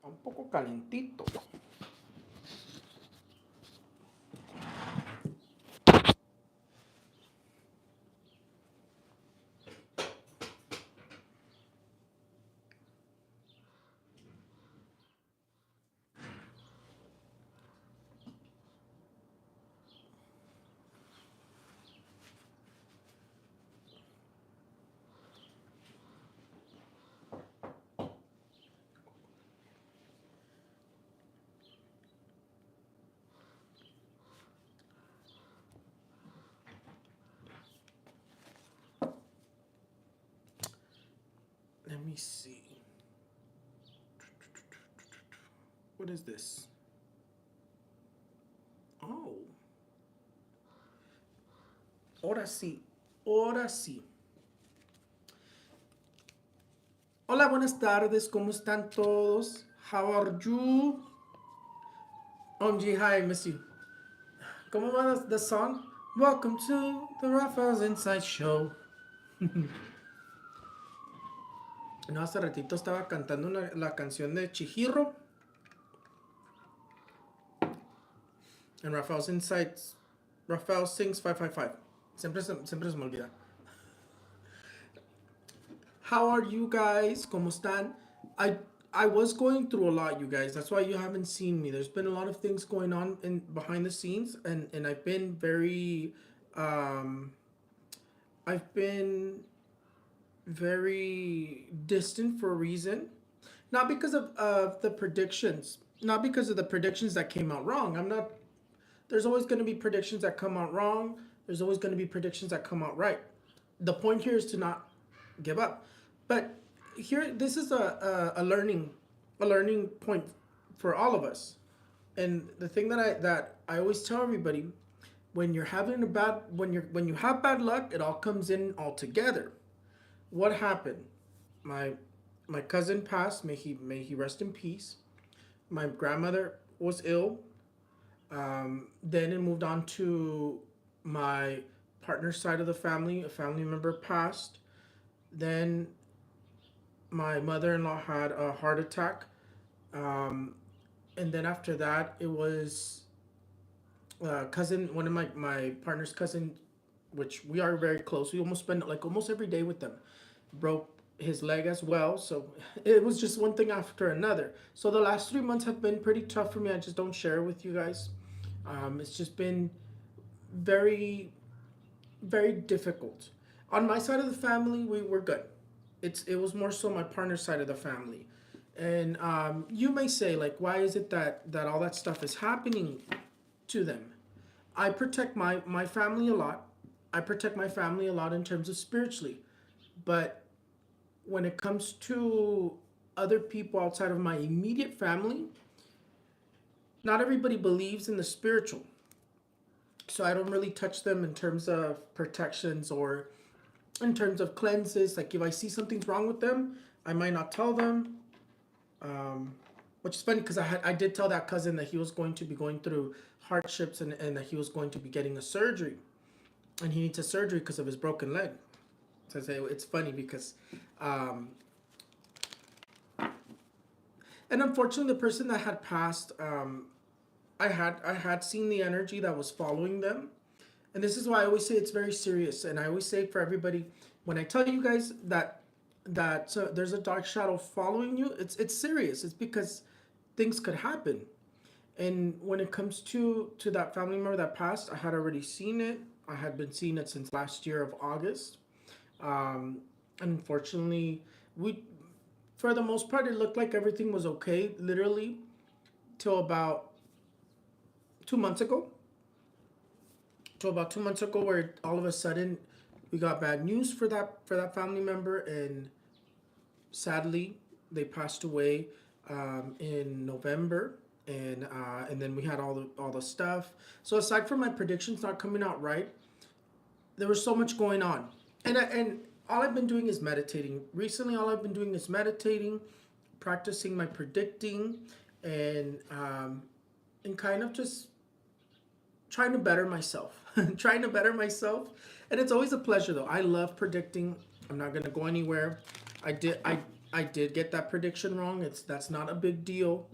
Un poco calentito. Let me see. What is this? Oh. Ahora sí. Ahora sí. Hola, buenas tardes. ¿Cómo están todos? How are you? Omji, hi, I miss you. ¿Cómo va the song? Welcome to the Raphaelsinsights Show. No, hace ratito estaba cantando la canción de Chihiro. En Raphael Sings 555. Siempre se me olvida. How are you guys? ¿Cómo están? I was going through a lot, you guys. That's why you haven't seen me. There's been a lot of things going on behind the scenes, and I've been very distant for a reason. Not because of the predictions. Not because of the predictions that came out wrong. There's always going to be predictions that come out wrong. There's always going to be predictions that come out right. The point here is to not give up. But here, this is a learning point for all of us. And the thing that I always tell everybody, when you have bad luck, it all comes in all together. What happened? My cousin passed. May he rest in peace. My grandmother was ill. Then it moved on to my partner's side of the family. A family member passed. Then my mother-in-law had a heart attack. And then after that, it was one of my partner's cousin, which we are very close. We almost spend almost every day with them. Broke his leg as well. So it was just one thing after another. So the last 3 months have been pretty tough for me. I just don't share it with you guys. It's just been very, very difficult. On my side of the family, we were good. It was more so my partner's side of the family. And you may say, like, why is it that all that stuff is happening to them? I protect my family a lot. I protect my family a lot in terms of spiritually. But when it comes to other people outside of my immediate family, not everybody believes in the spiritual. So I don't really touch them in terms of protections or in terms of cleanses. Like if I see something's wrong with them, I might not tell them. Which is funny because I did tell that cousin that he was going to be going through hardships and that he was going to be getting a surgery. And he needs a surgery because of his broken leg. So it's funny because and unfortunately the person that had passed, I had seen the energy that was following them. And this is why I always say it's very serious. And I always say for everybody, when I tell you guys that there's a dark shadow following you, it's serious. It's because things could happen. And when it comes to that family member that passed, I had already seen it. I had been seeing it since last year of August. Unfortunately, for the most part, it looked like everything was okay, literally, till about 2 months ago. Where all of a sudden we got bad news for that family member, and sadly they passed away in November, and then we had all the stuff. So aside from my predictions not coming out right, there was so much going on, and all I've been doing is meditating. Recently, all I've been doing is meditating, practicing my predicting, and kind of just trying to better myself. And it's always a pleasure though. I love predicting. I'm not gonna go anywhere. I did get that prediction wrong. That's not a big deal.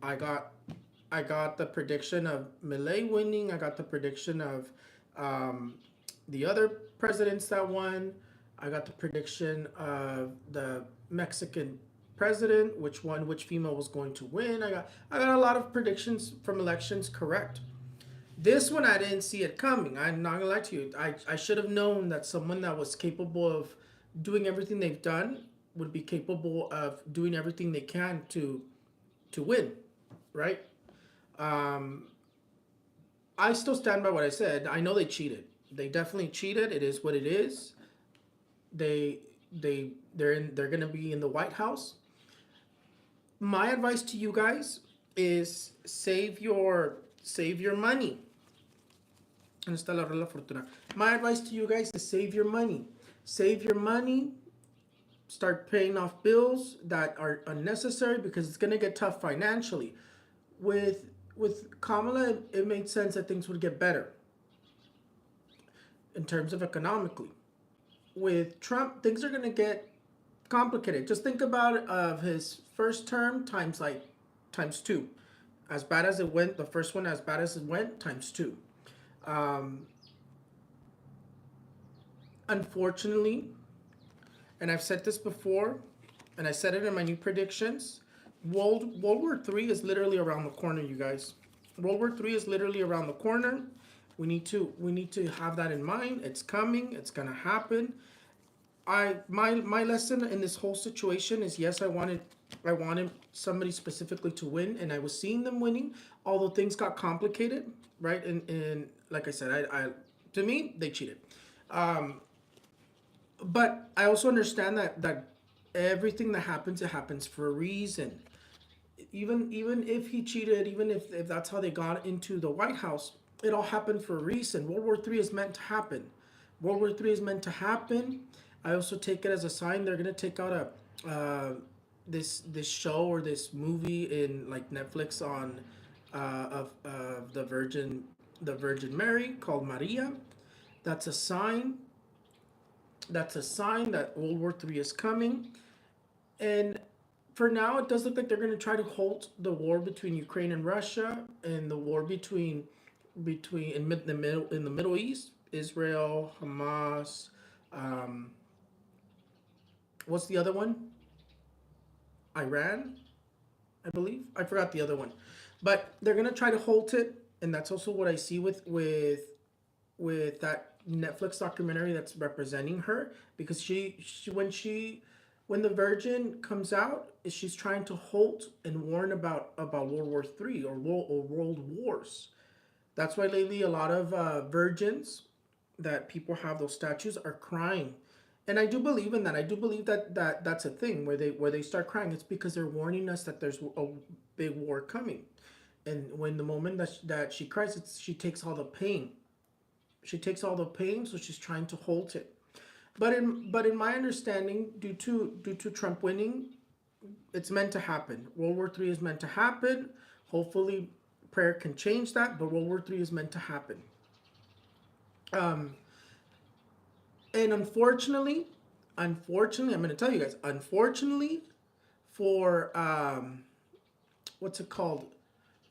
I got I got the prediction of Millet winning. I got the prediction of um, the other presidents that won. I got the prediction of the Mexican president, which female was going to win. I got a lot of predictions from elections correct. This one I didn't see it coming. I'm not gonna lie to you. I should have known that someone that was capable of doing everything they've done would be capable of doing everything they can to win, right? Um, I still stand by what I said. I know they cheated. They definitely cheated. It is what it is. They they're gonna be in the White House. My advice to you guys is save your money. ¿Dónde está la regla fortuna? My advice to you guys is save your money. Save your money. Start paying off bills that are unnecessary because it's gonna get tough financially. With Kamala, it made sense that things would get better in terms of economically. With Trump, things are gonna get complicated. Just think about it of his first term times two. As bad as it went, the first one as bad as it went times two. Um, Unfortunately, and I've said this before, and I said it in my new predictions. World War III is literally around the corner, you guys. World War III is literally around the corner. We need to have that in mind. It's coming. It's gonna happen. My lesson in this whole situation is yes, I wanted somebody specifically to win, and I was seeing them winning, although things got complicated, right? And like I said, I to me they cheated. Um, but I also understand that everything that happens, it happens for a reason. Even if he cheated, even if that's how they got into the White House, it all happened for a reason. World War III is meant to happen. World War III is meant to happen. I also take it as a sign they're gonna take out this show or this movie in like Netflix on of the Virgin Mary called Maria. That's a sign. That's a sign that World War III is coming. And for now, it does look like they're going to try to halt the war between Ukraine and Russia, and the war between in the Middle East, Israel, Hamas. Um, what's the other one? Iran, I believe. I forgot the other one, but they're going to try to halt it, and that's also what I see with that Netflix documentary that's representing her, because when the Virgin comes out, she's trying to halt and warn about World War III or world wars. That's why lately a lot of virgins that people have those statues are crying, and I do believe in that. I do believe that's a thing where they start crying. It's because they're warning us that there's a big war coming, and when the moment that she cries, she takes all the pain. She takes all the pain, so she's trying to halt it. But in my understanding, due to Trump winning, it's meant to happen. World War III is meant to happen. Hopefully, prayer can change that. But World War III is meant to happen. Um, and unfortunately, I'm going to tell you guys. Unfortunately, for what's it called?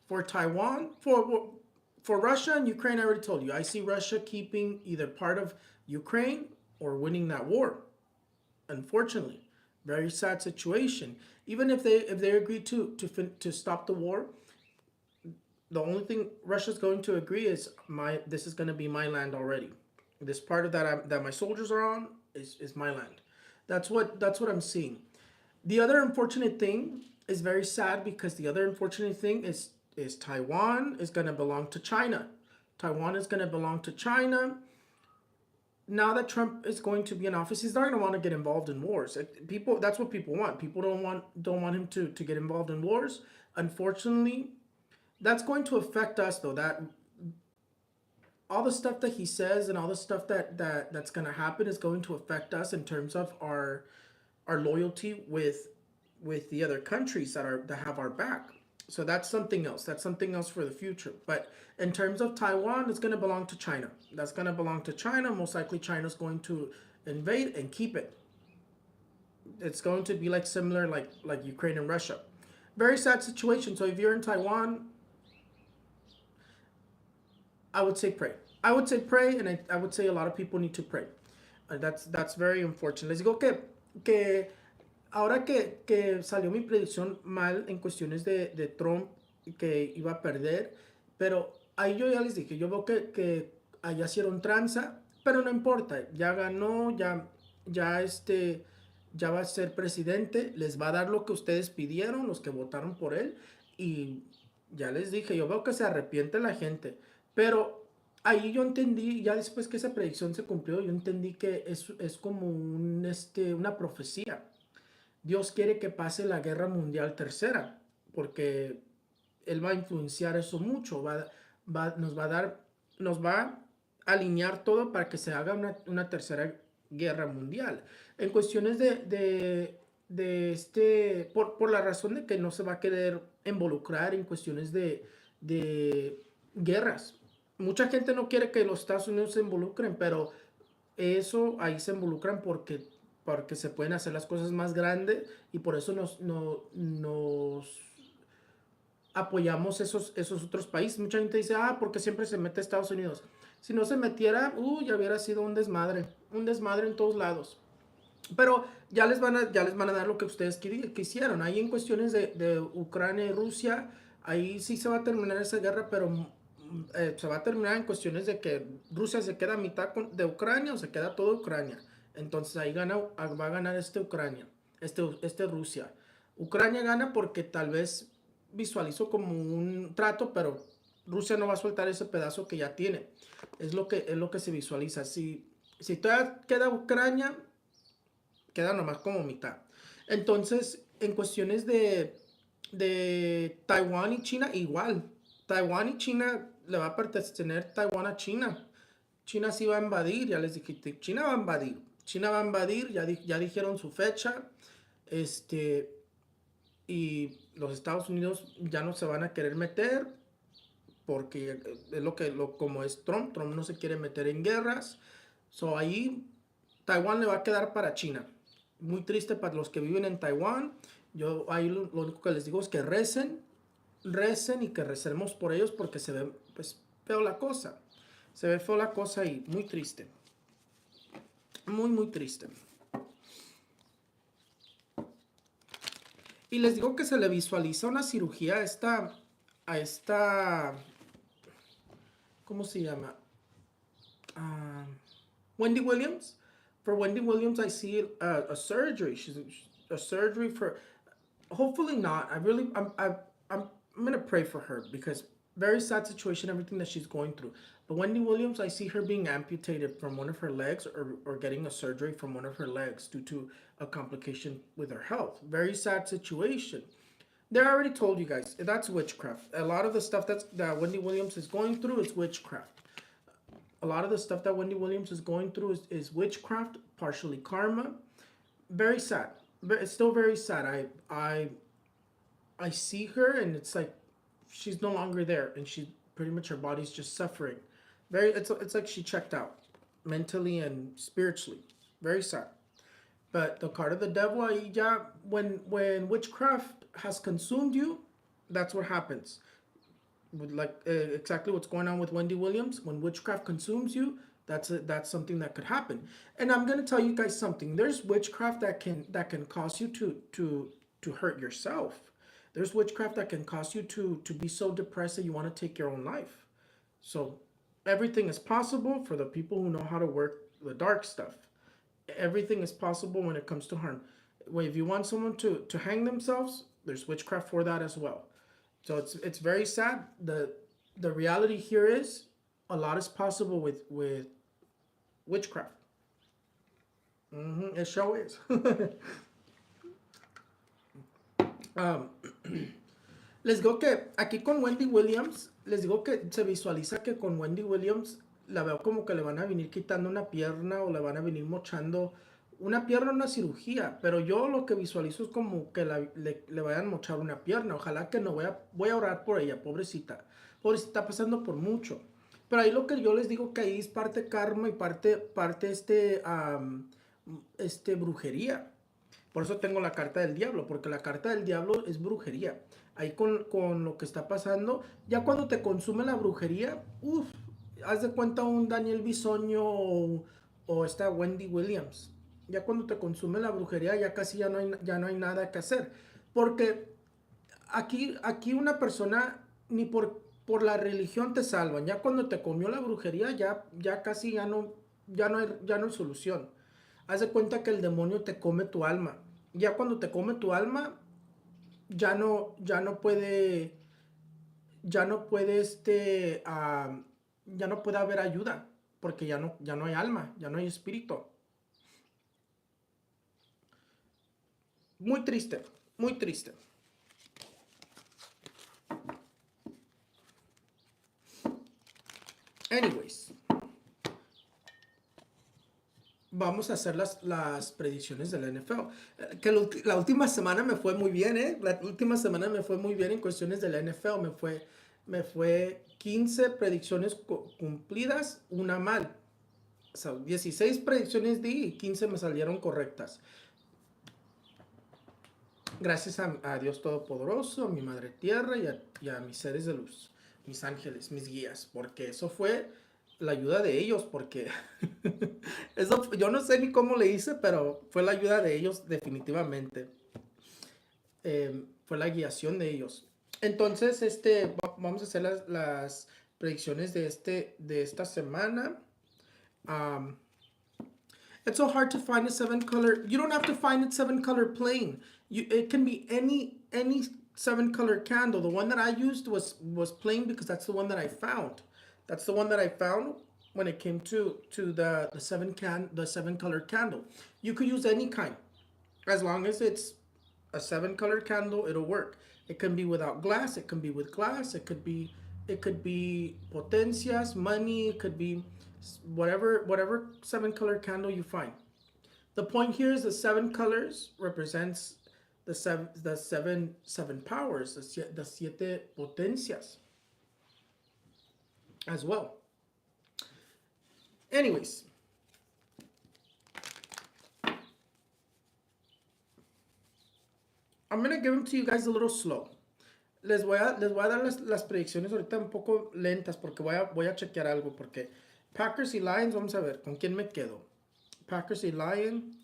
For Taiwan, for Russia and Ukraine, I already told you. I see Russia keeping either part of Ukraine or winning that war. Unfortunately, very sad situation. Even if they agree to stop the war, the only thing Russia's going to agree is this is going to be my land already. This part of that my soldiers are on is my land. That's what I'm seeing. The other unfortunate thing is very sad, because the other unfortunate thing is Taiwan is going to belong to China. Taiwan is going to belong to China. Now that Trump is going to be in office, he's not going to want to get involved in wars. People, that's what people want. People don't want him to get involved in wars. Unfortunately, that's going to affect us, though. That all the stuff that he says and all the stuff that's going to happen is going to affect us in terms of our loyalty with the other countries that have our back. So that's something else. That's something else for the future. But in terms of Taiwan, it's going to belong to China. That's going to belong to China. Most likely, China's going to invade and keep it. It's going to be like similar like Ukraine and Russia. Very sad situation. So if you're in Taiwan, I would say pray. I would say pray, and I would say a lot of people need to pray. That's very unfortunate. Les digo que ahora que salió mi predicción mal en cuestiones de Trump, que iba a perder, pero ahí yo ya les dije, yo veo que allá hicieron tranza, pero no importa, ya ganó, ya va a ser presidente, les va a dar lo que ustedes pidieron, los que votaron por él, y ya les dije, yo veo que se arrepiente la gente, pero ahí yo entendí, ya después que esa predicción se cumplió, yo entendí que es como una profecía. Dios quiere que pase la guerra mundial tercera, porque Él va a influenciar eso mucho, nos va a alinear todo para que se haga una tercera guerra mundial. En cuestiones por la razón de que no se va a querer involucrar en cuestiones de guerras. Mucha gente no quiere que los Estados Unidos se involucren, pero ahí se involucran porque se pueden hacer las cosas más grandes y por eso nos apoyamos esos otros países. Mucha gente dice, porque siempre se mete Estados Unidos. Si no se metiera, ya hubiera sido un desmadre en todos lados. Pero ya les van a dar lo que ustedes quisieron. Ahí en cuestiones de Ucrania y Rusia, ahí sí se va a terminar esa guerra, pero se va a terminar en cuestiones de que Rusia se queda a mitad de Ucrania o se queda toda Ucrania. Entonces ahí va a ganar Ucrania, Rusia. Ucrania gana porque tal vez visualizó como un trato, pero Rusia no va a soltar ese pedazo que ya tiene. Es lo que se visualiza. Si todavía queda Ucrania, queda nomás como mitad. Entonces, en cuestiones de Taiwán y China, igual. Taiwán y China le va a pertenecer Taiwán a China. China sí va a invadir, ya les dije, China va a invadir. China va a invadir, ya dijeron su fecha. Y los Estados Unidos ya no se van a querer meter porque es como es Trump no se quiere meter en guerras. So ahí Taiwán le va a quedar para China. Muy triste para los que viven en Taiwán. Yo ahí lo único que les digo es que recen y que recemos por ellos porque se ve pues feo la cosa. Se ve feo la cosa y muy triste. Muy, muy triste. Y les digo que se le visualiza una cirugía a esta ¿cómo se llama? Wendy Williams. For Wendy Williams, I see a surgery. She's a surgery for, hopefully not. I'm gonna pray for her because very sad situation, everything that she's going through. But Wendy Williams, I see her being amputated from one of her legs or getting a surgery from one of her legs due to a complication with her health. Very sad situation. They already told you guys, that's witchcraft. A lot of the stuff that Wendy Williams is going through is witchcraft. A lot of the stuff that Wendy Williams is going through is witchcraft, partially karma. Very sad. It's still very sad. I see her and it's like she's no longer there and she pretty much her body's just suffering. It's like she checked out mentally and spiritually. Very sad. But the card of the devil, when witchcraft has consumed you, that's what happens. Exactly what's going on with Wendy Williams. When witchcraft consumes you, that's something that could happen. And I'm gonna tell you guys something. There's witchcraft that can cause you to hurt yourself. There's witchcraft that can cause you to be so depressed that you want to take your own life. So everything is possible for the people who know how to work the dark stuff. Everything is possible when it comes to harm. If you want someone to hang themselves, there's witchcraft for that as well. So it's very sad. The reality here is a lot is possible with witchcraft. It sure is. Les digo que aquí con Wendy Williams, les digo que se visualiza que con Wendy Williams la veo como que le van a venir quitando una pierna o le van a venir mochando una pierna, una cirugía, pero yo lo que visualizo es como que le vayan a mochar una pierna. Ojalá que no, voy a orar por ella, pobrecita está pasando por mucho. Pero ahí lo que yo les digo que ahí es parte karma y parte brujería. Por eso tengo la carta del diablo, porque la carta del diablo es brujería. Ahí con lo que está pasando, ya cuando te consume la brujería, uff, haz de cuenta un Daniel Bisoño o esta Wendy Williams. Ya cuando te consume la brujería, ya casi ya no hay nada que hacer. Porque aquí una persona ni por la religión te salvan. Ya cuando te comió la brujería, ya casi ya no hay solución. Haz de cuenta que el demonio te come tu alma. Ya cuando te come tu alma, ya no puede, ya no puede ya no puede haber ayuda, porque ya no hay alma, ya no hay espíritu. Muy triste, muy triste. Anyways, vamos a hacer las predicciones de la NFL. Que la última semana me fue muy bien, ¿eh? La última semana me fue muy bien en cuestiones de la NFL. Me fue 15 predicciones cumplidas, una mal. O sea, 16 predicciones di y 15 me salieron correctas. Gracias a Dios Todopoderoso, a mi Madre Tierra y a mis seres de luz, mis ángeles, mis guías, porque eso fue la ayuda de ellos, porque eso yo no sé ni cómo le hice, pero fue la ayuda de ellos definitivamente. Fue la guiación de ellos. Entonces, vamos a hacer las predicciones de esta semana. Um, It's so hard to find a 7-color. You don't have to find it 7-color plain. It can be any 7-color candle. The one that I used was plain because that's the one that I found. That's the one that I found when it came to the 7-color candle. You could use any kind, as long as it's a 7-color candle. It'll work. It can be without glass. It can be with glass. It could be potencias, money. It could be whatever 7-color candle you find. The point here is the 7 colors represents the seven powers, the siete potencias as well. Anyways, I'm gonna give them to you guys a little slow. Les voy a dar las predicciones ahorita un poco lentas porque voy a chequear algo, porque Packers y Lions, vamos a ver, ¿con quién me quedo? Packers y Lions.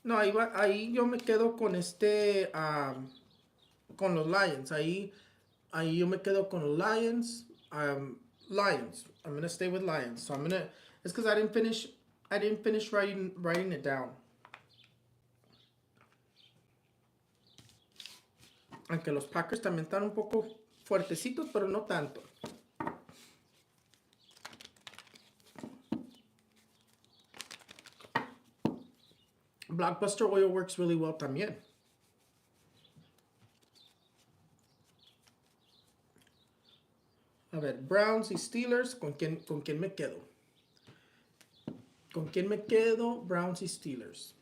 No, ahí yo me quedo con con los Lions. Ahí yo me quedo con los Lions. Lions. I'm gonna stay with Lions. So it's because I didn't finish writing it down. Aunque los Packers también están un poco fuertecitos, pero no tanto. Blockbuster oil works really well también. A ver, Browns y Steelers, ¿con quién me quedo? ¿Con quién me quedo? Browns y Steelers.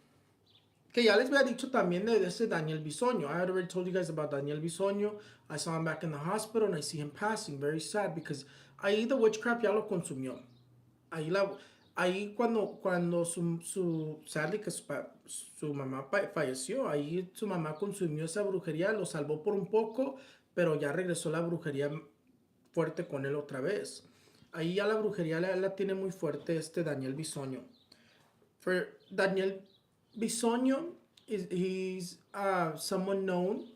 Que ya les había dicho también de ese Daniel Bisoño. I had already told you guys about Daniel Bisoño. I saw him back in the hospital and I see him passing. Very sad because ahí the Witchcraft ya lo consumió. Ahí cuando sadly que su mamá falleció, ahí su mamá consumió esa brujería, lo salvó por un poco, pero ya regresó la brujería fuerte con él otra vez. Ahí ya la brujería la tiene muy fuerte Daniel Bisoño. For Daniel Bisoño, he's someone known.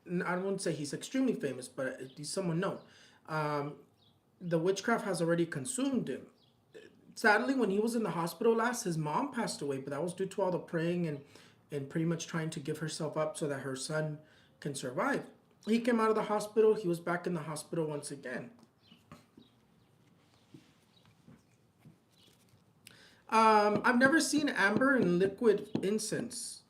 I won't say he's extremely famous, but he's someone known. The witchcraft has already consumed him. Sadly, when he was in the hospital last, his mom passed away, but that was due to all the praying and pretty much trying to give herself up so that her son can survive. He came out of the hospital. He was back in the hospital once again. I've never seen amber in liquid incense.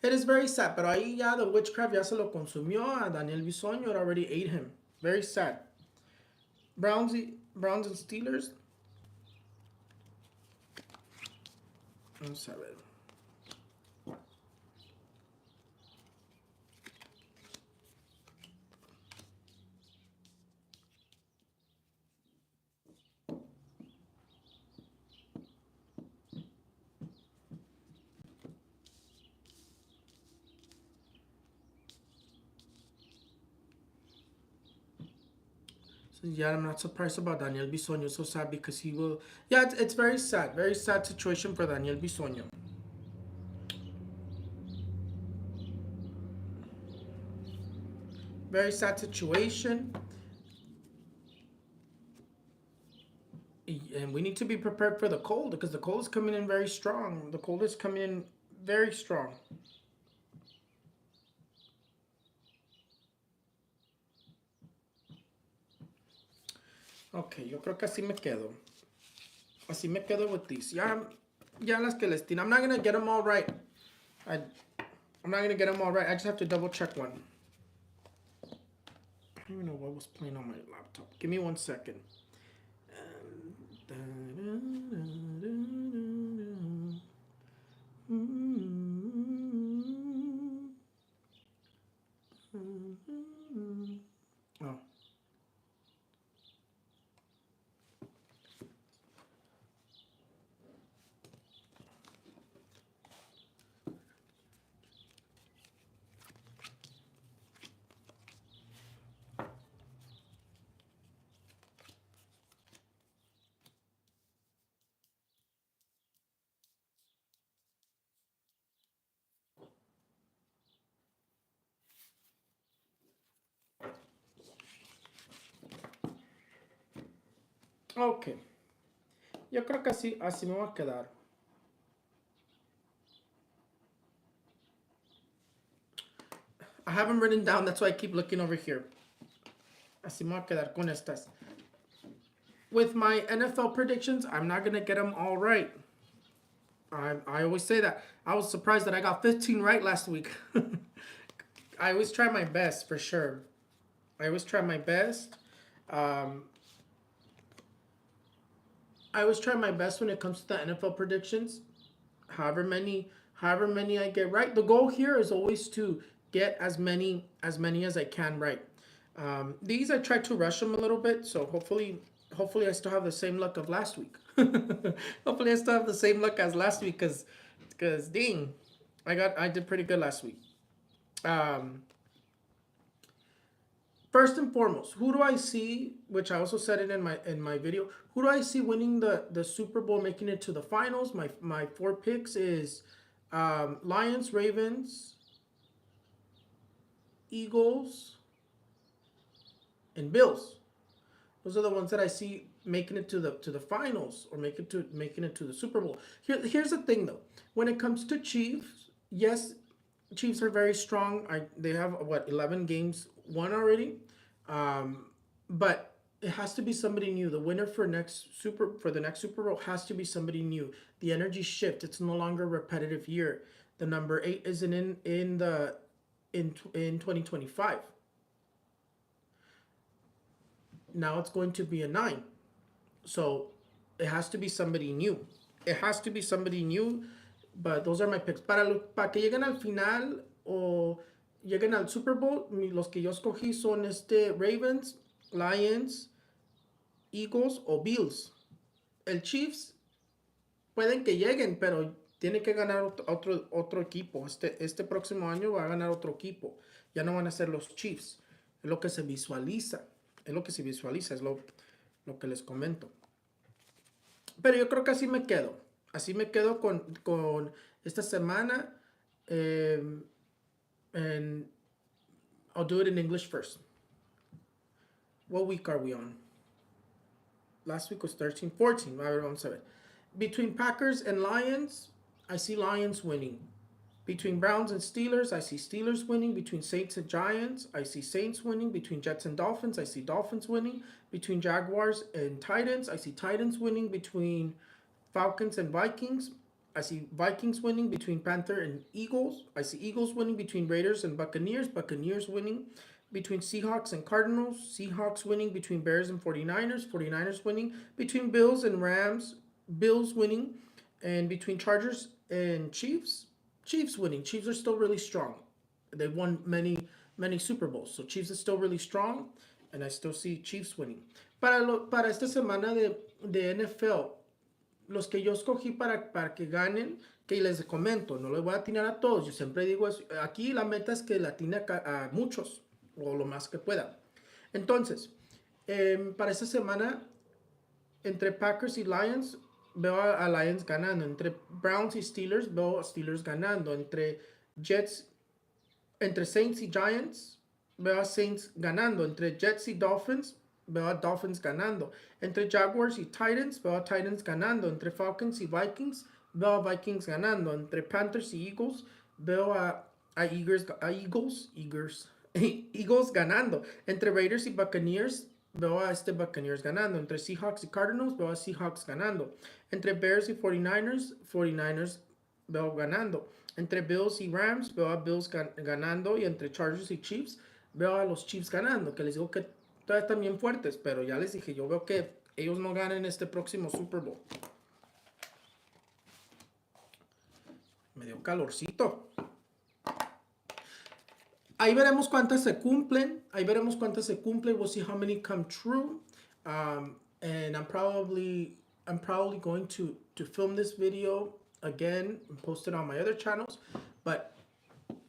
It is very sad, pero ahí ya the witchcraft ya se lo consumió a Daniel Bisoño. It already ate him. Very sad. Browns and Steelers. Vamos a ver. So yeah, I'm not surprised about Daniel Bisoño. So sad because he will. Yeah, it's very sad. Very sad situation for Daniel Bisoño. Very sad situation. And we need to be prepared for the cold because the cold is coming in very strong. The cold is coming in very strong. Ok, yo creo que así me quedo. Así me quedo with these. Ya las que les tiene. I'm not going to get them all right. I'm not going to get them all right. I just have to double check one. I don't even know what was playing on my laptop. Give me 1 second. Oh. Ok. Yo creo que así me va a quedar. I haven't written down, that's why I keep looking over here. Así me va a quedar con estas. With my NFL predictions, I'm not going to get them all right. I always say that. I was surprised that I got 15 right last week. I always try my best, for sure. I always try my best. I always try my best when it comes to the NFL predictions. However many I get right. The goal here is always to get as many as I can right. These I tried to rush them a little bit, so hopefully I still have the same luck of last week. Hopefully I still have the same luck as last week, because dang, I did pretty good last week. First and foremost, who do I see? Which I also said it in my video. Who do I see winning the Super Bowl, making it to the finals? My 4 picks is Lions, Ravens, Eagles, and Bills. Those are the ones that I see making it to the finals or making it to the Super Bowl. Here's the thing though. When it comes to Chiefs, yes, Chiefs are very strong. They have 11 games won already, but it has to be somebody new. The winner for the next Super Bowl has to be somebody new. The energy shift. It's no longer a repetitive year. The number 8 isn't in 2025. Now it's going to be a 9. So it has to be somebody new. It has to be somebody new. But those are my picks. Para que lleguen al final o lleguen al Super Bowl, los que yo escogí son Ravens, Lions, Eagles o Bills. El Chiefs pueden que lleguen, pero tiene que ganar otro equipo. Este próximo año va a ganar otro equipo. Ya no van a ser los Chiefs. Es lo que se visualiza. Es lo que les comento. Pero yo creo que así me quedo. Así me quedo con esta semana. And I'll do it in English first. What week are we on? Last week was 13, 14. Vamos a ver. Between Packers and Lions, I see Lions winning. Between Browns and Steelers, I see Steelers winning. Between Saints and Giants, I see Saints winning. Between Jets and Dolphins, I see Dolphins winning. Between Jaguars and Titans, I see Titans winning. Between Falcons and Vikings, I see Vikings winning. Between Panther and Eagles, I see Eagles winning. Between Raiders and Buccaneers, Buccaneers winning. Between Seahawks and Cardinals, Seahawks winning. Between Bears and 49ers, 49ers winning. Between Bills and Rams, Bills winning. And between Chargers and Chiefs, Chiefs winning. Chiefs are still really strong. They won many Super Bowls. So Chiefs is still really strong. And I still see Chiefs winning. Para esta semana de NFL, los que yo escogí para que ganen, que les comento, no les voy a atinar a todos. Yo siempre digo eso. Aquí la meta es que la atine a muchos, o lo más que pueda. Entonces, Para esta semana, entre Packers y Lions, veo a Lions ganando. Entre Browns y Steelers, veo a Steelers ganando. Entre Saints y Giants, veo a Saints ganando. Entre Jets y Dolphins, veo a Dolphins ganando. Entre Jaguars y Titans, veo a Titans ganando. Entre Falcons y Vikings, veo a Vikings ganando. Entre Panthers y Eagles, veo a Eagles ganando. Entre Raiders y Buccaneers, veo a Buccaneers ganando. Entre Seahawks y Cardinals, veo a Seahawks ganando. Entre Bears y 49ers veo ganando. Entre Bills y Rams, veo a Bills ganando. Y entre Chargers y Chiefs, veo a los Chiefs ganando. Que les digo que todavía están bien fuertes, pero ya les dije, yo veo que ellos no ganen este próximo Super Bowl. Me dio calorcito. Ahí veremos cuántas se cumplen. We'll see how many come true. And I'm probably going to film this video again and post it on my other channels. But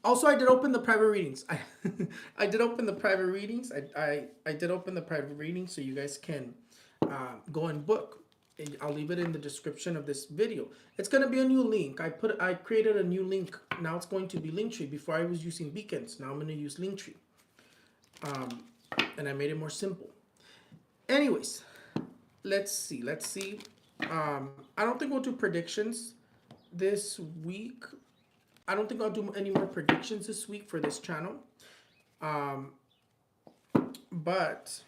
also, I did open the private readings. I did open the private readings. I did open the private readings so you guys can go and book. I'll leave it in the description of this video. It's going to be a new link. I created a new link. Now it's going to be Linktree. Before I was using Beacons. Now I'm going to use Linktree. And I made it more simple. Anyways, let's see. I don't think we'll do predictions this week. I don't think I'll do any more predictions this week for this channel. But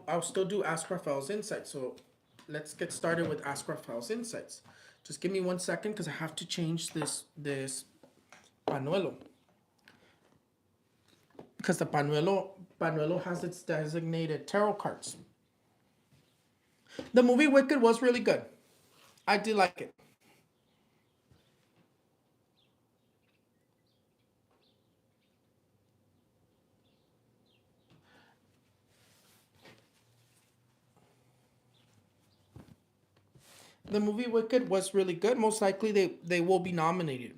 I'll still do Ask Raphael's Insights. So let's get started with Ask Raphael's Insights. Just give me 1 second because I have to change this panuelo. Because the panuelo has its designated tarot cards. The movie Wicked was really good. I did like it. The movie Wicked was really good. Most likely they will be nominated.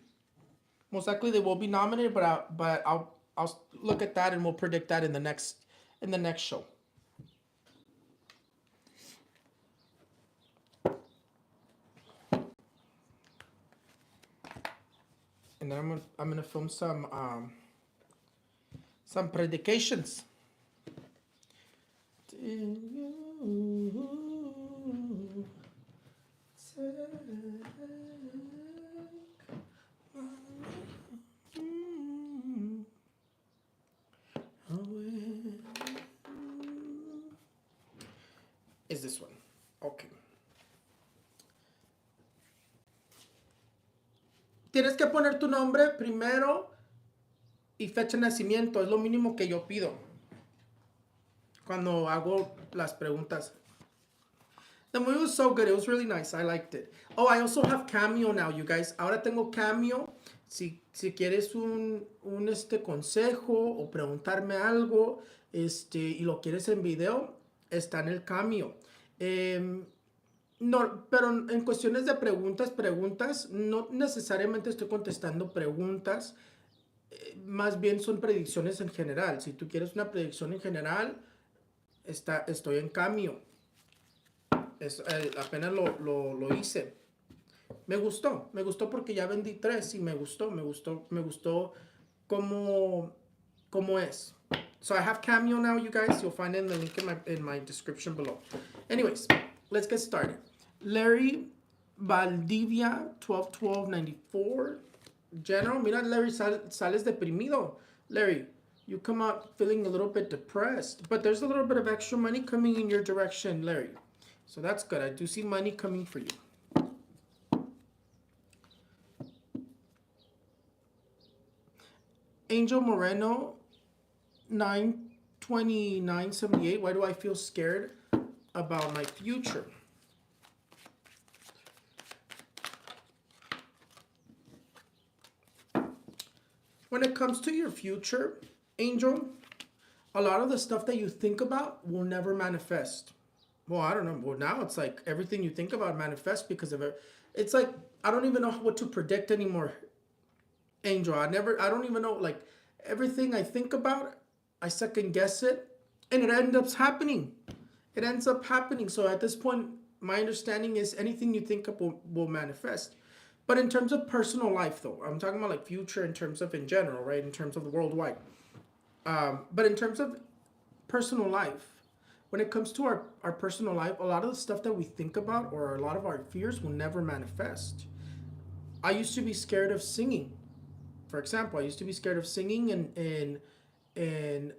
But I'll look at that and we'll predict that in the next show. And then I'm gonna film some predications. Is this one? Okay. Tienes que poner tu nombre primero y fecha de nacimiento. Es lo mínimo que yo pido cuando hago las preguntas. The movie was so good. It was really nice. I liked it. Oh, I also have Cameo now, you guys. Ahora tengo Cameo. Si quieres un consejo o preguntarme algo, y lo quieres en video, está en el Cameo. No, pero en cuestiones de preguntas, no necesariamente estoy contestando preguntas. Más bien son predicciones en general. Si tú quieres una predicción en general, estoy en Cameo. Apenas lo hice. Me gustó porque ya vendí 3 y me gustó cómo es. So I have Cameo now, you guys. You'll find it in the link in my description below. Anyways, let's get started. Larry Valdivia, 12/12/94. General, mira, Larry, sales deprimido. Larry, you come out feeling a little bit depressed, but there's a little bit of extra money coming in your direction, Larry. So that's good. I do see money coming for you. Angel Moreno, 9/29/78. Why do I feel scared about my future? When it comes to your future, Angel, a lot of the stuff that you think about will never manifest. Well, I don't know. Well, now it's like everything you think about manifests because of it. It's like, I don't even know what to predict anymore, Angel. I don't even know, like, everything I think about, I second guess it. And it ends up happening. It ends up happening. So at this point, my understanding is anything you think of will manifest. But in terms of personal life, though, I'm talking about like future in terms of in general, right? In terms of the worldwide. But in terms of personal life, when it comes to our personal life, a lot of the stuff that we think about or a lot of our fears will never manifest. I used to be scared of singing. For example, I used to be scared of singing, and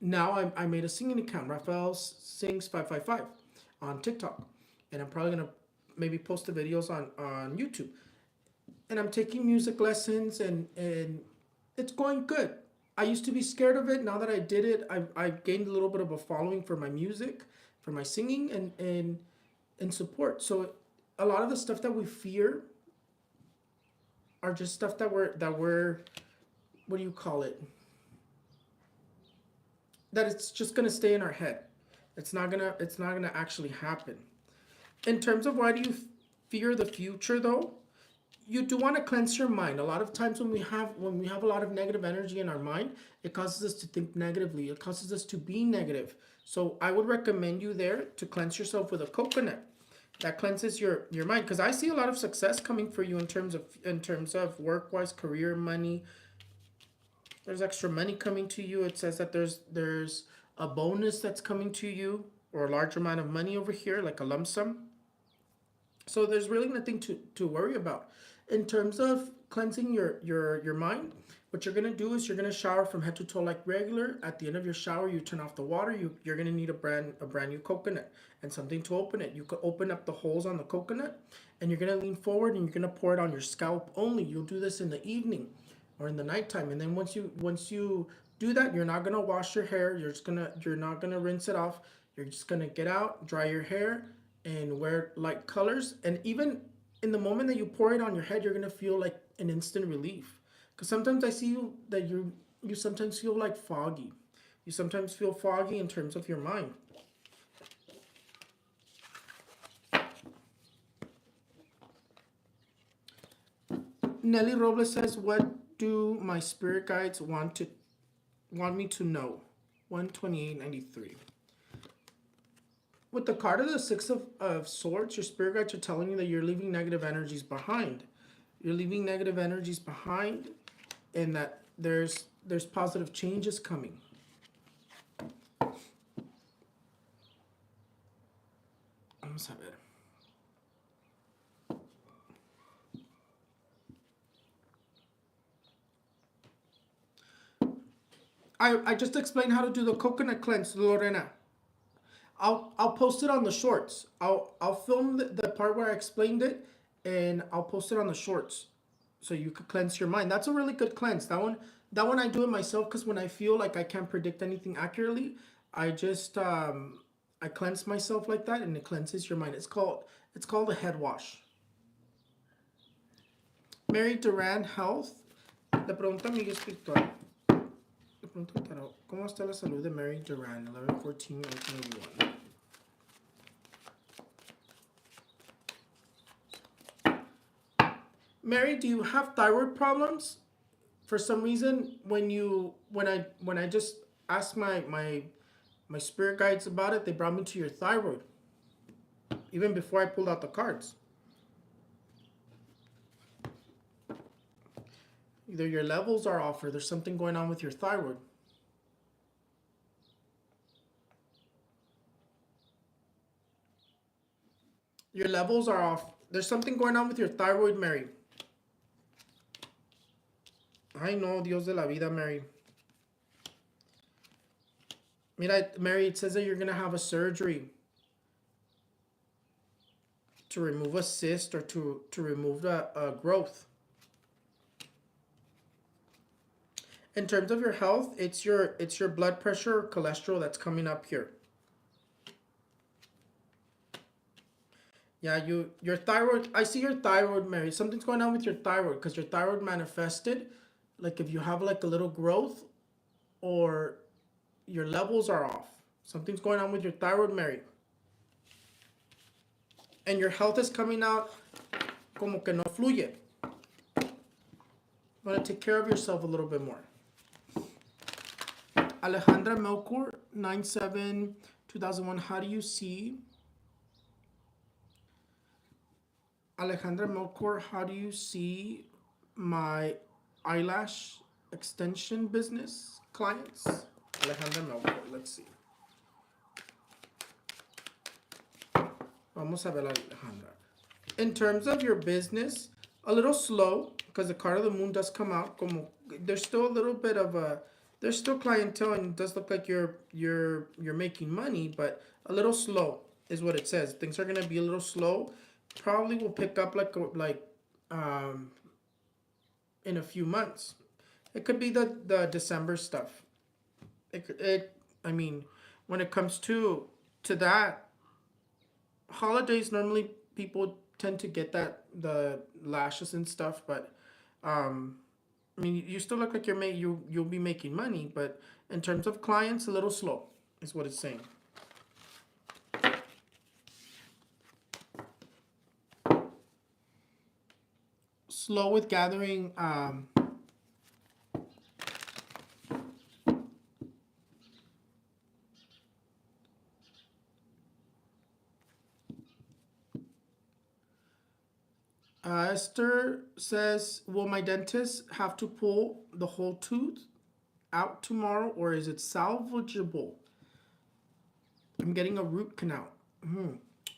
now I made a singing account, Raphael Sings 555 on TikTok, and I'm probably gonna maybe post the videos on YouTube. And I'm taking music lessons, and it's going good. I used to be scared of it. Now that I did it, I gained a little bit of a following for my music, for my singing, and support. So a lot of the stuff that we fear are just stuff that we're what do you call it? That it's just gonna stay in our head. It's not gonna actually happen. In terms of why do you fear the future though? You do want to cleanse your mind. A lot of times when we have a lot of negative energy in our mind, it causes us to think negatively. It causes us to be negative. So I would recommend you there to cleanse yourself with a coconut. That cleanses your mind, because I see a lot of success coming for you in terms of work wise, career, money. There's extra money coming to you. It says that there's a bonus that's coming to you, or a large amount of money over here, like a lump sum. So there's really nothing to worry about. In terms of cleansing your mind, what you're gonna do is you're gonna shower from head to toe like regular. At the end of your shower, you turn off the water. You're gonna need a brand new coconut and something to open it. You could open up the holes on the coconut, and you're gonna lean forward and you're gonna pour it on your scalp only. You'll do this in the evening or in the nighttime, and then once you do that, you're not gonna wash your hair. You're not gonna rinse it off. You're just gonna get out, dry your hair, and wear light colors. And even in the moment that you pour it on your head, you're gonna feel like an instant relief. Because sometimes I see you sometimes feel like foggy. You sometimes feel foggy in terms of your mind. Nelly Robles says, "What do my spirit guides want me to know?" 128.93. With the card of the Six of Swords, your spirit guides are telling you that you're leaving negative energies behind. You're leaving negative energies behind, and that there's positive changes coming. Vamos a ver. I just explained how to do the coconut cleanse, Lorena. I'll post it on the shorts. I'll film the part where I explained it, and I'll post it on the shorts, so you could cleanse your mind. That's a really good cleanse. That one I do it myself, because when I feel like I can't predict anything accurately, I just I cleanse myself like that, and it cleanses your mind. It's called a head wash. Mary Duran Health le pregunta a mi guía espiritual. Le pregunto al tarot, ¿cómo está la salud de Mary Duran? 11/14/1981. Mary, do you have thyroid problems? For some reason, when I just asked my spirit guides about it, they brought me to your thyroid, even before I pulled out the cards. Either your levels are off, or there's something going on with your thyroid. Your levels are off. There's something going on with your thyroid, Mary. Ay, no, Dios de la vida, Mary. Mira, Mary, it says that you're going to have a surgery to remove a cyst, or to remove a growth. In terms of your health, it's your blood pressure or cholesterol that's coming up here. Yeah, your thyroid. I see your thyroid, Mary. Something's going on with your thyroid, because your thyroid manifested. Like if you have like a little growth, or your levels are off. Something's going on with your thyroid, Mary. And your health is coming out como que no fluye. You want to take care of yourself a little bit more. Alejandra Melkor, 9/7/2001. How do you see Alejandra Melkor? How do you see my eyelash extension business clients? Alejandra Melkor. Let's see. Vamos a ver, Alejandra. In terms of your business, a little slow because the card of the moon does come out. Como there's still a little bit of a there's still clientele and it does look like you're making money, but a little slow is what it says. Things are gonna be a little slow. Probably will pick up in a few months. It could be the December stuff. I mean, when it comes to that, holidays normally people tend to get the lashes and stuff, but I mean, you still look like you'll be making money, but in terms of clients, a little slow is what it's saying. Slow with gathering Esther says, will my dentist have to pull the whole tooth out tomorrow or is it salvageable? I'm getting a root canal.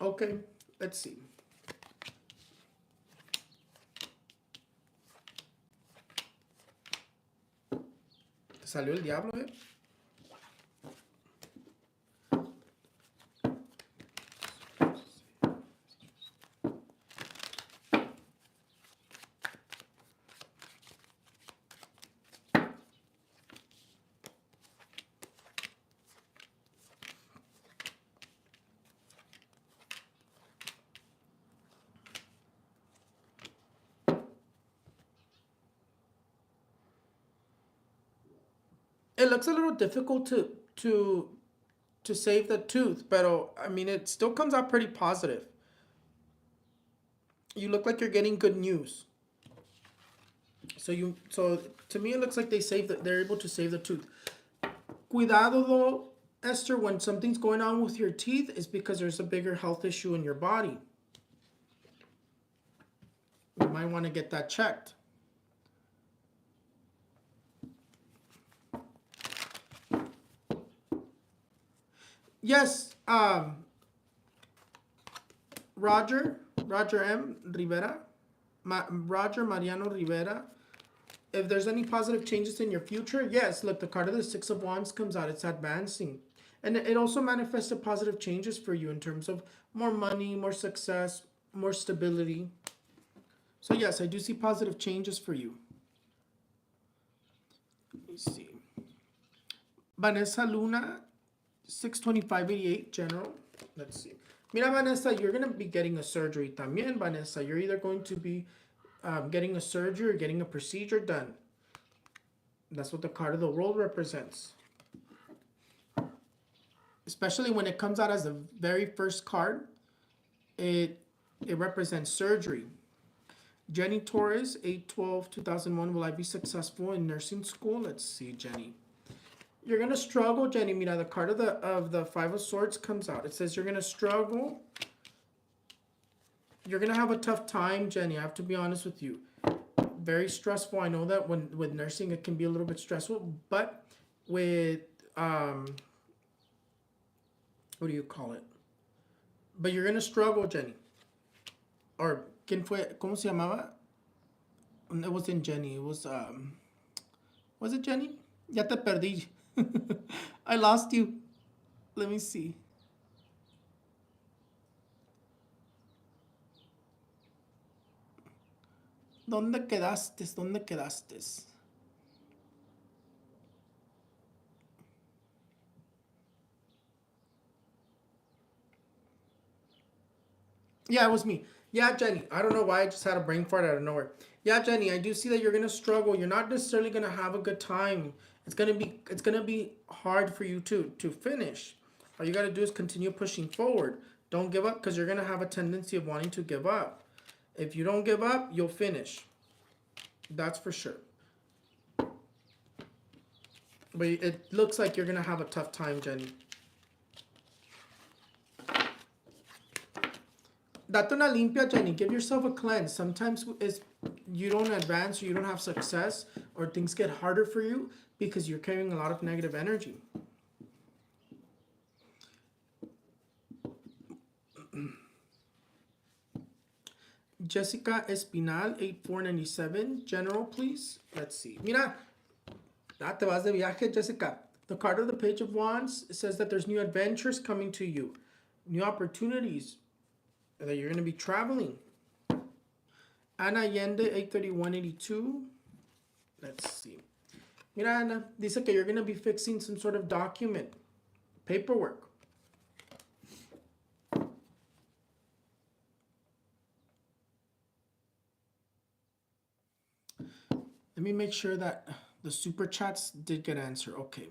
Okay, let's see. ¿Te salió el diablo, eh? It looks a little difficult to save the tooth, but I mean it still comes out pretty positive. You look like you're getting good news. So to me it looks like they're able to save the tooth. Cuidado though, Esther, when something's going on with your teeth is because there's a bigger health issue in your body. You might want to get that checked. Yes, Roger M. Rivera, Roger Mariano Rivera. If there's any positive changes in your future, yes. Look, the card of the Six of Wands comes out. It's advancing. And it also manifested positive changes for you in terms of more money, more success, more stability. So yes, I do see positive changes for you. Let me see. Vanessa Luna, 6/25/88, general. Let's see. Mira, Vanessa, you're going to be getting a surgery también, Vanessa. You're either going to be getting a surgery or getting a procedure done. That's what the card of the world represents. Especially when it comes out as the very first card, it represents surgery. Jenny Torres, 8/12/2001. Will I be successful in nursing school? Let's see, Jenny. You're going to struggle, Jenny. Mira, the card of the Five of Swords comes out. It says you're going to struggle. You're going to have a tough time, Jenny. I have to be honest with you. Very stressful. I know that with nursing, it can be a little bit stressful. But with, what do you call it? But you're going to struggle, Jenny. Or, ¿quién fue? ¿Cómo se llamaba? It wasn't Jenny. It was it Jenny? Ya te perdí. I lost you. Let me see. ¿Dónde quedaste? ¿Dónde quedaste? Yeah, it was me. Yeah, Jenny. I don't know why I just had a brain fart out of nowhere. Yeah, Jenny, I do see that you're gonna struggle. You're not necessarily gonna have a good time. It's gonna be hard for you to finish. All you gotta do is continue pushing forward. Don't give up because you're gonna have a tendency of wanting to give up. If you don't give up, you'll finish. That's for sure. But it looks like you're going to have a tough time, Jenny. Date una limpia, Jenny. Give yourself a cleanse. Sometimes you don't advance, or you don't have success, or things get harder for you because you're carrying a lot of negative energy. Jessica Espinal, 8497. General, please. Let's see. Mira, te vas de viaje, Jessica. The card of the Page of Wands says that there's new adventures coming to you, new opportunities, that you're going to be traveling. Ana Allende, 83182. Let's see. Mira, Ana, dice que you're going to be fixing some sort of document, paperwork. Let me make sure that the super chats did get answered. Okay.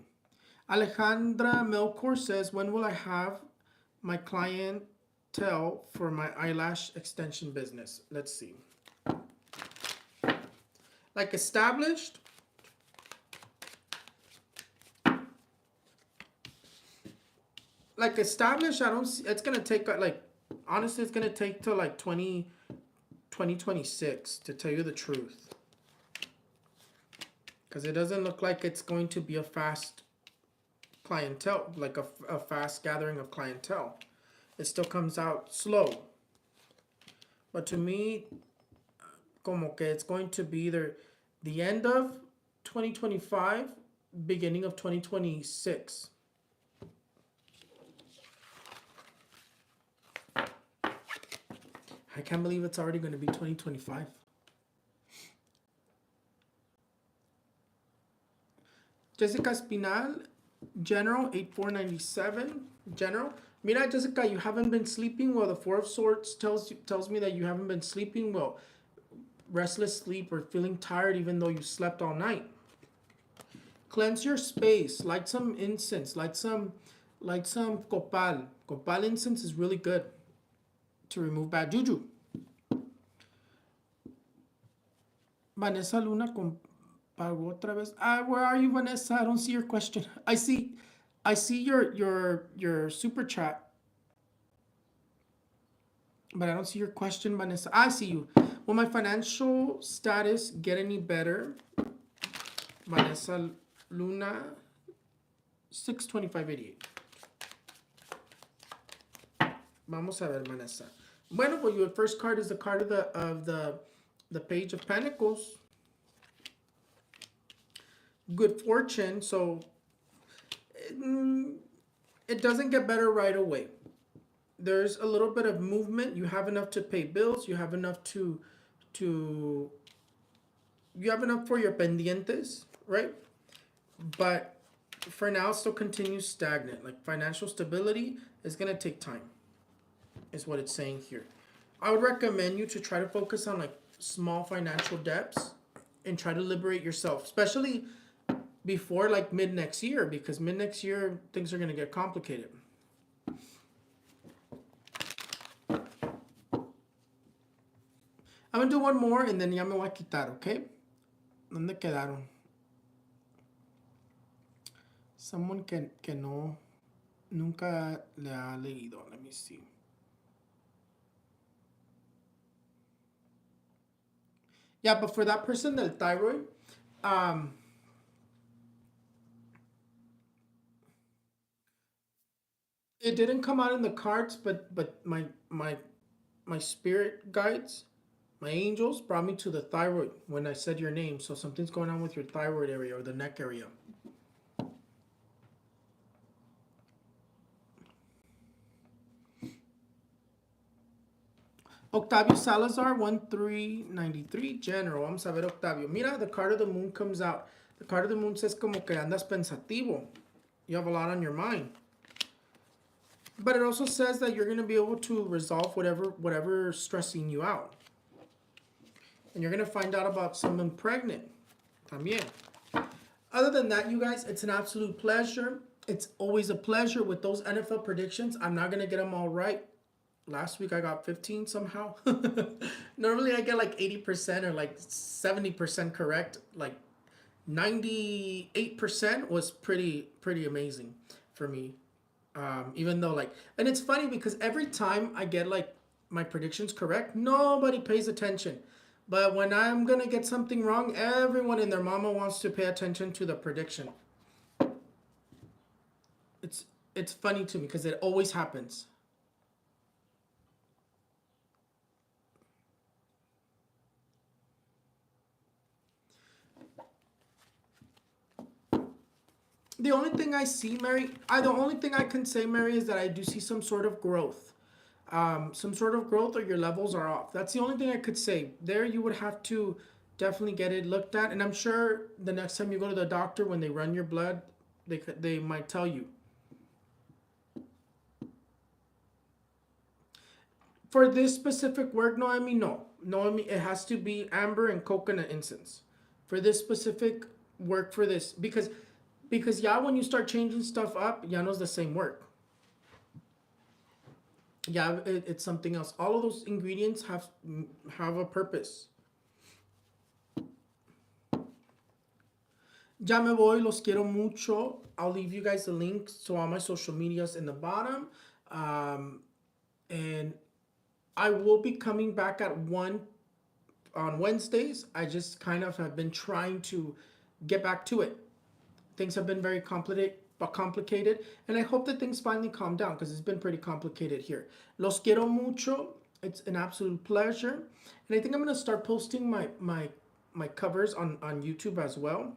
Alejandra Melkor says, when will I have my clientele for my eyelash extension business? Let's see. Like established. Like established, I don't see, it's going to take like, honestly, it's going to take till like 2026 to tell you the truth. Because it doesn't look like it's going to be a fast clientele, like a fast gathering of clientele. It still comes out slow. But to me, como que it's going to be either the end of 2025, beginning of 2026. I can't believe it's already going to be 2025. Jessica Spinal, General, 8497. General, mira, Jessica, you haven't been sleeping well. The Four of Swords tells me that you haven't been sleeping well. Restless sleep or feeling tired even though you slept all night. Cleanse your space. Light some incense. Light some copal. Copal incense is really good to remove bad juju. Vanessa Luna otra vez. Where are you, Vanessa? I don't see your question. I see your super chat, but I don't see your question, Vanessa. I see you. Will my financial status get any better? Vanessa Luna, 62588. Vamos a ver, Vanessa. Bueno, pues your first card is the card of the Page of Pentacles. Good fortune, so it doesn't get better right away. There's a little bit of movement. You have enough to pay bills. You have enough you have enough for your pendientes, right? But for now, it still continues stagnant. Like financial stability is gonna take time, is what it's saying here. I would recommend you to try to focus on like small financial debts and try to liberate yourself, especially before like mid next year, because mid next year things are going to get complicated. I'm going to do one more and then ya me voy a quitar, okay? ¿Dónde quedaron? Someone que no, nunca le ha leído. Let me see. Yeah, but for that person del thyroid, it didn't come out in the cards, but my spirit guides, my angels brought me to the thyroid when I said your name. So something's going on with your thyroid area or the neck area. Octavio Salazar, 1393, General. Vamos a ver, Octavio. Mira, the card of the moon comes out. The card of the moon says como que andas pensativo. You have a lot on your mind. But it also says that you're going to be able to resolve whatever stressing you out. And you're going to find out about someone pregnant. También. Other than that, you guys, it's an absolute pleasure. It's always a pleasure with those NFL predictions. I'm not going to get them all right. Last week I got 15 somehow. Normally I get like 80% or like 70% correct. Like 98% was pretty amazing for me. Even though like, and it's funny because every time I get like my predictions correct, nobody pays attention. But when I'm gonna get something wrong, everyone and their mama wants to pay attention to the prediction. It's it's funny to me because it always happens. The only thing I see, Mary, the only thing I can say, Mary, is that I do see some sort of growth. Some sort of growth, or your levels are off. That's the only thing I could say. There, you would have to definitely get it looked at, and I'm sure the next time you go to the doctor, when they run your blood, they might tell you. For this specific work, Noemi, no. Noemi, it has to be amber and coconut incense. For this specific work, for this, because yeah, when you start changing stuff up, ya no is the same work. Yeah, it's something else. All of those ingredients have a purpose. Ya me voy, los quiero mucho. I'll leave you guys the links to all my social medias in the bottom. And I will be coming back at 1 on Wednesdays. I just kind of have been trying to get back to it. Things have been very complicated, and I hope that things finally calm down because it's been pretty complicated here. Los quiero mucho. It's an absolute pleasure, and I think I'm gonna start posting my covers on YouTube as well.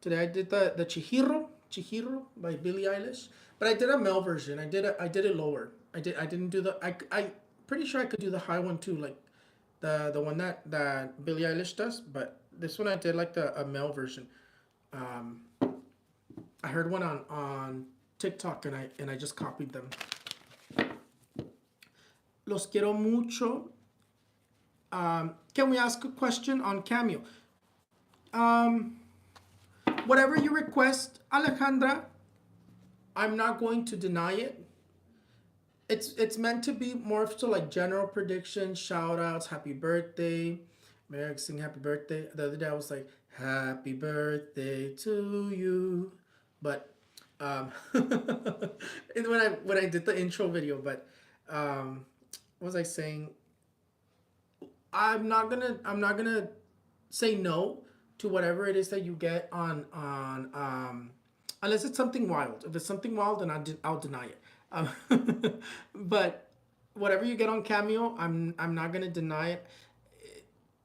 Today I did the Chihiro by Billie Eilish, but I did a male version. I did it lower. I didn't do the I pretty sure I could do the high one too, like the one that Billie Eilish does, but this one I did like a male version. I heard one on TikTok, and I just copied them. Los quiero mucho. Can we ask a question on Cameo? Whatever you request, Alejandra, I'm not going to deny it. It's meant to be more so like general predictions, shout outs, happy birthday. Mary sing happy birthday. The other day I was like, happy birthday to you. But when I did the intro video, but what was I saying? I'm not gonna say no to whatever it is that you get on unless it's something wild. If it's something wild, then I'll deny it. But whatever you get on Cameo, I'm not gonna deny it.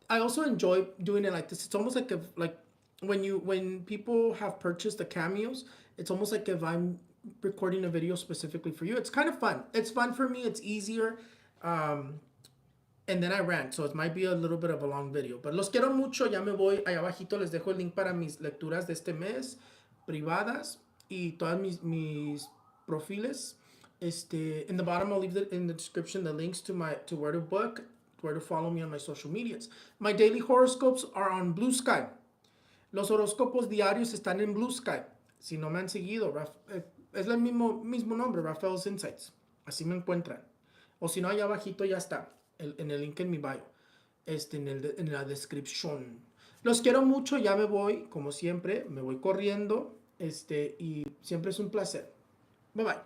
I also enjoy doing it like this. It's almost like when people have purchased the cameos, it's almost like if I'm recording a video specifically for you. It's kind of fun. It's fun for me. It's easier. And then I rant, so it might be a little bit of a long video. But los quiero mucho, ya me voy. Ahí abajito les dejo el link para mis lecturas de este mes, privadas, y todas mis perfiles. In the bottom, I'll leave in the description the links to where to book, where to follow me on my social medias. My daily horoscopes are on Blue Sky. Los horóscopos diarios están en Blue Sky. Si no me han seguido, es el mismo nombre, Raphaelsinsights. Así me encuentran. O si no, allá abajito ya está, en el link en mi bio, en la descripción. Los quiero mucho, ya me voy, como siempre, me voy corriendo, y siempre es un placer. Bye bye.